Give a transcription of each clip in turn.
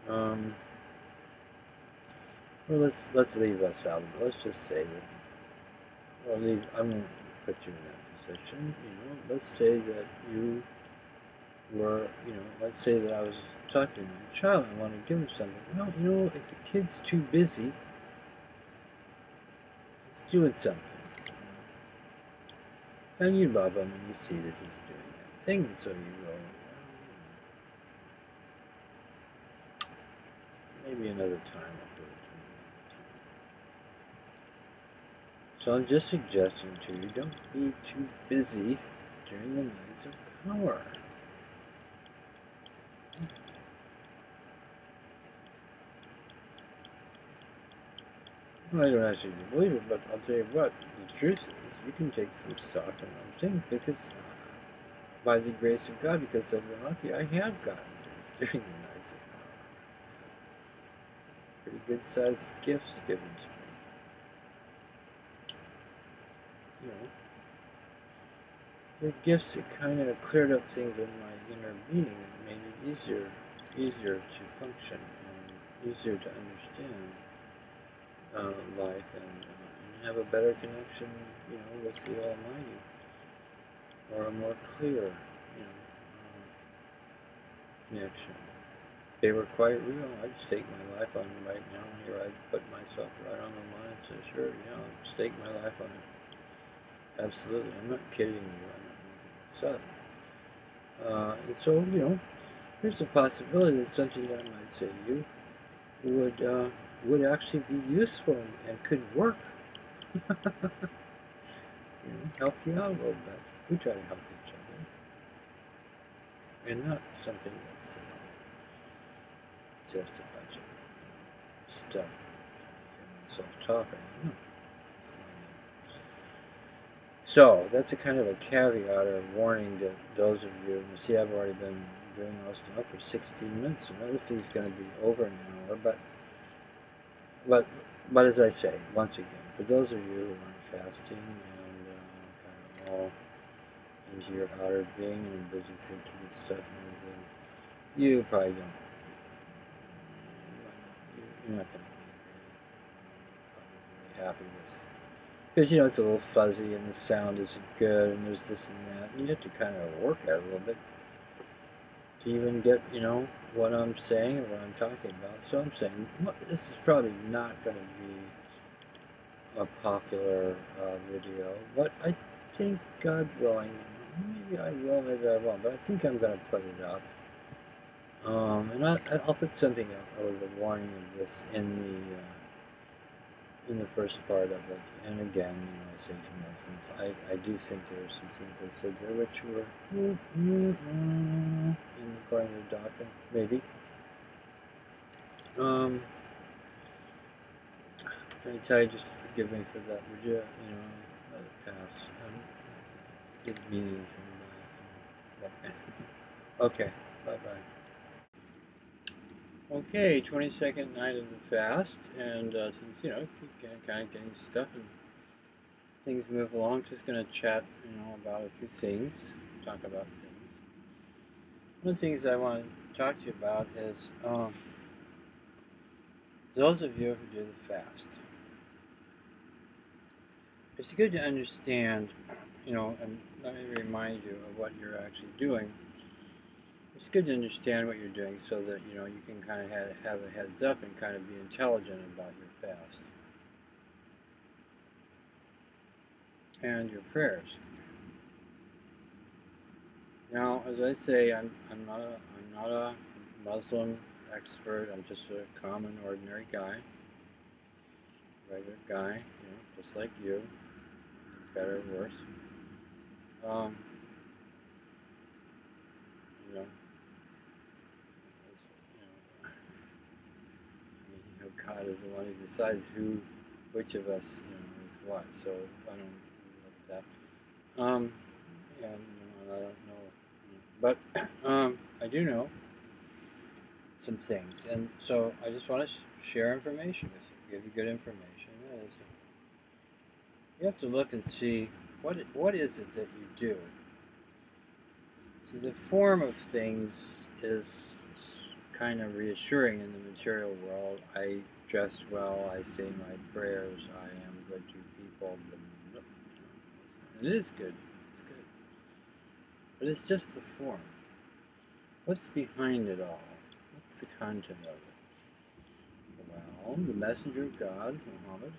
Um, well, let's leave us out. Let's just say that. Well, leave. I'm going to put you in that position. Let's say that you were. Let's say that I was talking to my child. I want to give him something. Well, if the kid's too busy, he's doing something. And you love him, and you see that he's doing that thing, and so you go, maybe another time I'll do it. So I'm just suggesting to you, don't be too busy during the nights of power. Well, I don't ask you to believe it, but I'll tell you what, the truth is, you can take some stock in what I'm saying, because by the grace of God, because I've been lucky, I have gotten things during the nights of power. Pretty good sized gifts given to me. They're gifts that kind of cleared up things in my inner being and made it easier to function and easier to understand life and have a better connection, with the Almighty, or a more clear, connection. They were quite real. I'd stake my life on them right now. Here I'd put myself right on the line and say, sure, I'd stake my life on it. Absolutely. I'm not kidding you. I'm not making this up. And so, there's a possibility that something that I might say to you would actually be useful and could work. Help you out a little bit. We try to help each other, and not something that's just a bunch of stuff. Self-talking. No, it's not it. So that's a kind of a caveat or a warning to those of you. You see, I've already been doing all this stuff for 16 minutes, so now this thing's going to be over in an hour. But as I say, once again, for those of you who aren't fasting and kind of all into your outer being and busy thinking and stuff and everything, you probably don't. You're not going to be really happy with it. Because, it's a little fuzzy and the sound isn't good and there's this and that. And you have to kind of work at it a little bit to even get, what I'm saying or what I'm talking about. So I'm saying, this is probably not going to be a popular video, but I think, God willing, maybe I will, maybe I won't, but I think I'm going to put it up. And I'll put something up with a warning of this in the first part of it. And again, I say to myself, I do think there are some things I said there which were in according to the doctrine, maybe. Can I tell you, just forgive me for that, would you? Let it pass. Didn't mean anything by it. Okay, bye-bye. Okay, 22nd night of the fast, and things, keep kind of getting stuff and things move along. Just going to chat, about a few things, talk about things. One of the things I want to talk to you about is those of you who do the fast. It's good to understand, and let me remind you of what you're actually doing. It's good to understand what you're doing so that, you can kind of have a heads up and kind of be intelligent about your fast and your prayers. Now, as I say, I'm not a Muslim expert. I'm just a common, ordinary guy, regular guy, just like you, better or worse. You know, God is the one who decides which of us, is what. So I don't look at that. And I don't know, but I do know some things, and so I just want to share information with you, give you good information. You have to look and see what is it that you do. So the form of things is kind of reassuring in the material world. I dress well, I say my prayers, I am good to people. But it is good. It's good. But it's just the form. What's behind it all? What's the content of it? Well, the messenger of God, Muhammad,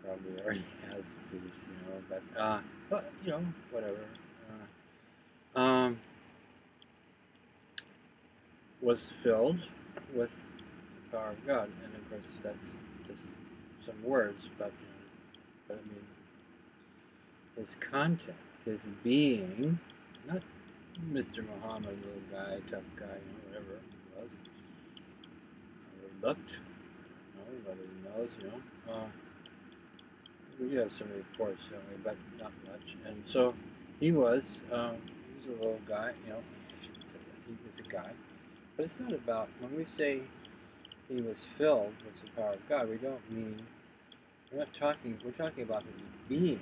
probably already has peace, but whatever. Was filled with the power of God, and of course that's just some words, but I mean, his content, his being, not Mr. Muhammad, little guy, tough guy, whatever he was, or he looked, nobody knows, we do have some reports, don't we, but not much, and so he was a little guy, he was a guy, but it's not about, when we say he was filled with the power of God, we don't mean, we're talking about his being.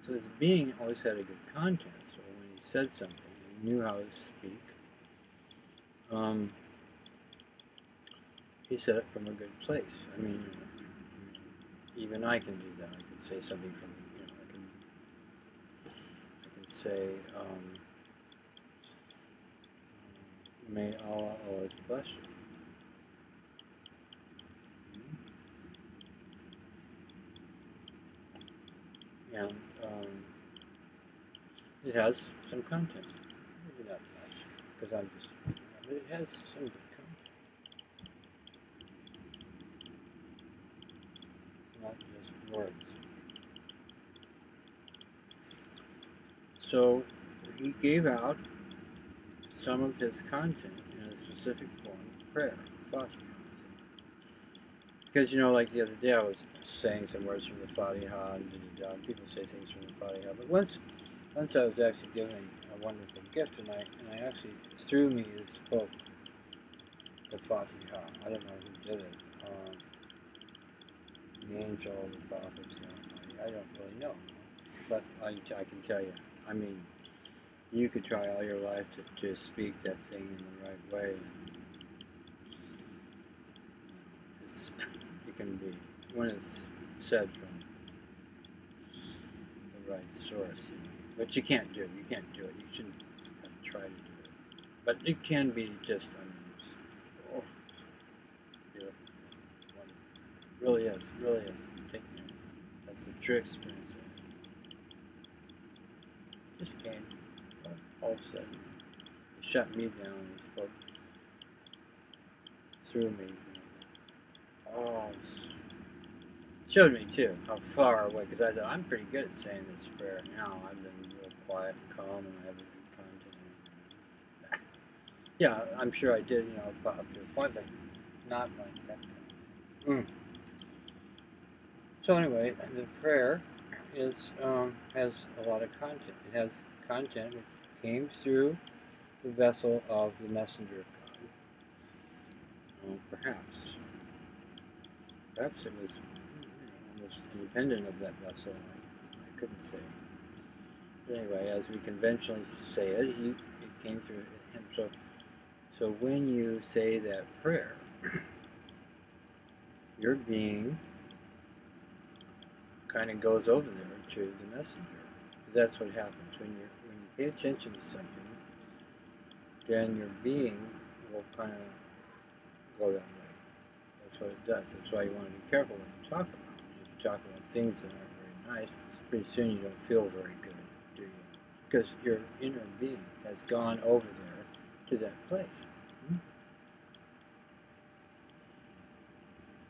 So his being always had a good content. So when he said something, he knew how to speak. He said it from a good place. I mean, even I can do that. I can say something from, I can say, may Allah always bless you. And it has some content. Maybe not much, because I'm just, but it has some good content. Not just words. So he gave out some of his content in a specific form of prayer, Fatiha. Because, like the other day I was saying some words from the Fatiha, and people say things from the Fatiha, but once I was actually given a wonderful gift, and I actually, through me, spoke the Fatiha. I don't know who did it. The angel, the prophet, I don't really know. But I can tell you, I mean, you could try all your life to speak that thing in the right way. It can be, when it's said from the right source. But you can't do it. You can't do it. You shouldn't try to do it. But it can be just, it's beautiful. Wonderful. It really is. It really is. That's a true experience. Just came. All of a sudden, it shut me down and spoke through me. Oh, showed me too how far away, because I thought I'm pretty good at saying this prayer now. I've been real quiet and calm, and I have a good content. Yeah, I'm sure I did, up to a point, but not like that. So anyway, the prayer has a lot of content. It has content which came through the vessel of the messenger of God. Perhaps it was almost independent of that vessel. I couldn't say. But anyway, as we conventionally say it, it came through him. So when you say that prayer, your being kind of goes over there to the messenger. Because that's what happens. When you pay attention to something, then your being will kind of go that way. That's what it does. That's why you want to be careful when you talk about it. If you talk about things that aren't very nice, pretty soon you don't feel very good, do you? Because your inner being has gone over there to that place.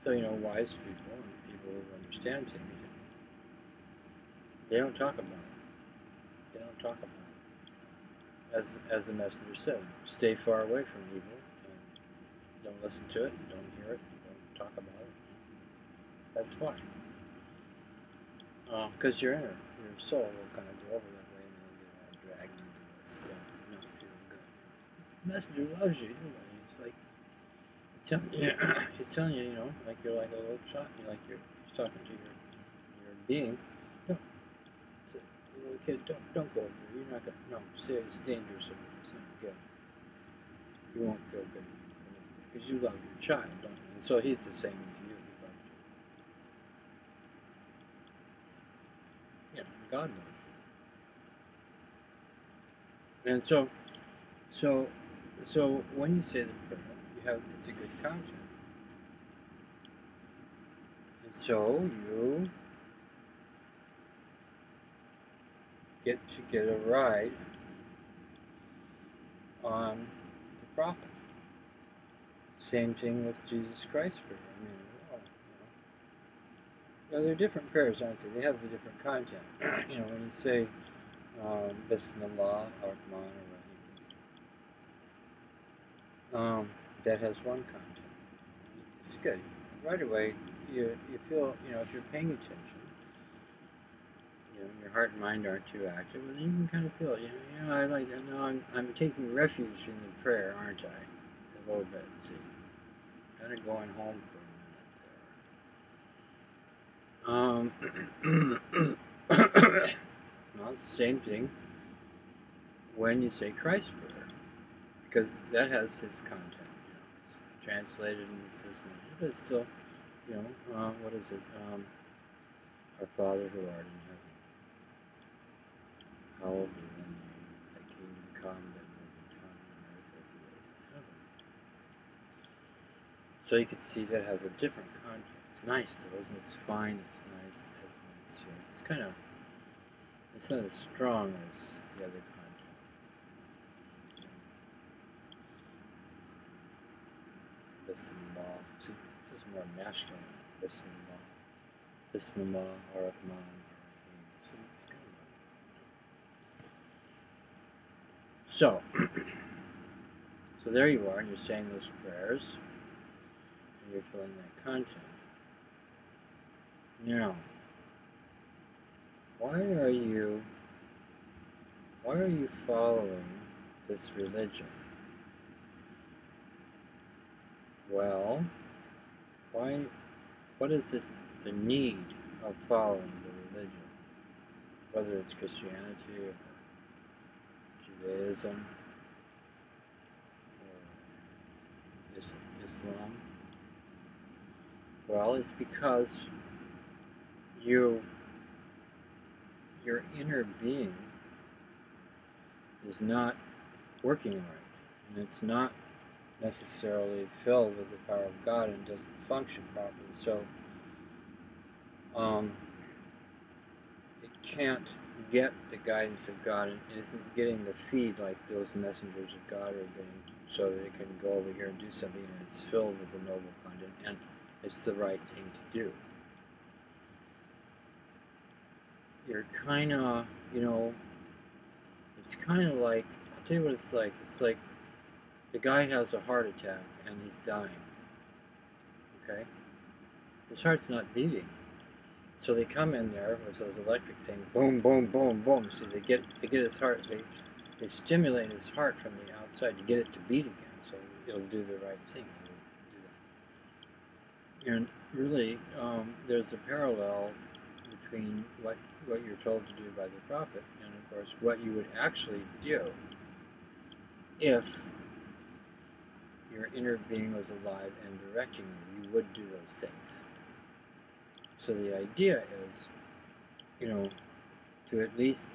So, wise people and people who understand things, they don't talk about it. They don't talk about it. As the messenger said, stay far away from evil, and don't listen to it, don't hear it, don't talk about it. That's why. Because your soul will kind of go over that way, and then get all dragged into this not feeling good. The messenger loves you anyway. It's like he's telling you, like you're like a little child, he's talking to your being. It's a little kid, don't go over there. You're not gonna. No, stay. It's dangerous over there. It's not good. You won't feel good because you love your child, don't you? And so he's the same with you. He loves you. You know, God loves you. And so when you say the prayer, it's a good content. And so you get to get a ride on the prophet. Same thing with Jesus Christ prayer. I mean, they're different prayers, aren't they? They have a different content. When you say Bismillah, Ar-Rahman, Ar-Rahim, that has one content. It's good. Right away, you feel, if you're paying attention, your heart and mind aren't too active, well, then you can kind of feel, I like that. Now I'm taking refuge in the prayer, aren't I? A little bit, see. Kind of going home for a minute there. Well, it's the same thing when you say Christ prayer, because that has his content. It's translated in this language, but it's still, what is it? Our Father who art in heaven, hallowed be thy name. Thy kingdom come, thy will be done on earth as it is in heaven. So you can see that has a different content. It's nice though, isn't it? It's fine. It's nice. It has a nice feel. It's not as strong as the other content. Bismillah. See, this is more masculine. Bismillah. Bismillah, Ar-Rahman, Ar-Rahim. So there you are, and you're saying those prayers, and you're feeling that content. Now, why are you following this religion? Well, what is it, the need of following the religion? Whether it's Christianity or Judaism or Islam? Well, it's because your inner being is not working right, and it's not necessarily filled with the power of God and doesn't function properly. So it can't get the guidance of God and isn't getting the feed like those messengers of God are getting, so that it can go over here and do something, and it's filled with the noble content, and it's the right thing to do. You're kind of, it's kind of like, I'll tell you what it's like. It's like the guy has a heart attack and he's dying, okay? His heart's not beating. So they come in there with those electric things, boom, boom, boom, boom. So they get his heart, they stimulate his heart from the outside to get it to beat again, so it'll do the right thing. And really, there's a parallel between what you're told to do by the prophet and, of course, what you would actually do if your inner being was alive and directing you. You would do those things. So the idea is, to at least,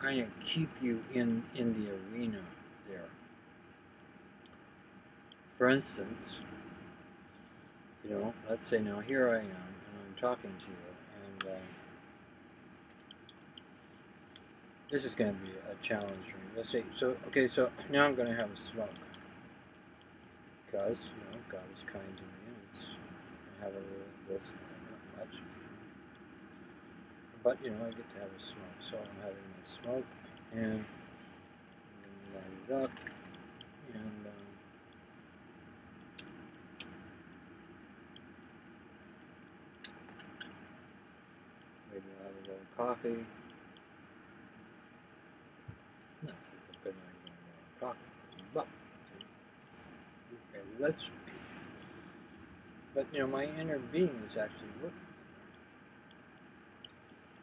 kind of keep you in the arena there. For instance, let's say now here I am, and I'm talking to you, and this is going to be a challenge for me. Let's see. So, okay, so now I'm going to have a smoke, because, God is kind to me, and I have a little this, not much. But, I get to have a smoke, so I'm having my smoke, and light it up, and maybe I'll have a little coffee. No, good night, coffee, but, okay, but, my inner being is actually working.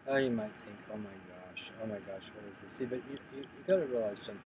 Oh, you might think, oh my gosh, Oh my gosh, what is this? See, but you got to realize something.